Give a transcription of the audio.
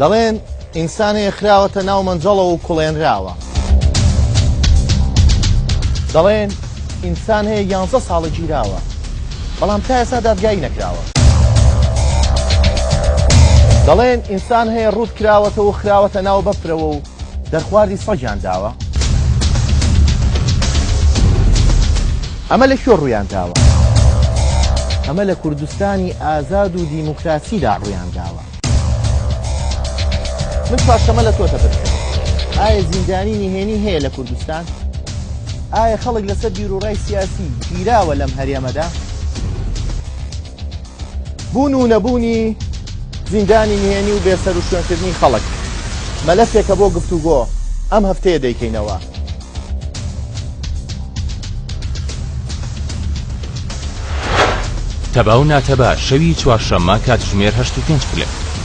دەڵێن ئینسانێ خراوەتە ناو مەنجەڵەوە و کوڵێنراوە. دەڵێن ئینسان هەیە 11 ساڵە گیراوە، بەڵام تا ئێستا دادگایی نەکراوە. دەڵێن ئینسان هەیە ڕوود کراوەتەوە و خراوەتە ناو بەفرەوە و دەرخواردی سەگیان داوە. ئەمە لە کوێ ڕوویان داوە؟ ئەمە لە کوردستانی ئازاد و دیموکراسیدا ڕوویان داوە. من پاشەمە لە تۆتە بکەم، ئایا زیندانی نهێنی هەیە لە کوردستان؟ ئایا خەڵک لەسەر بیرۆڕای سیاسی گیراوە لەم هەرێمەدا؟ بوون و نەبونی زیندانی نێنی و بێ سەروشوێنکردنی خەڵک مەلەفێکە بۆ گفتوگۆ ئەم هەفتەیە دەیکەینەوە. تەبا و ناتەبا شەوی چوارشەممە کاتژمێر 8:05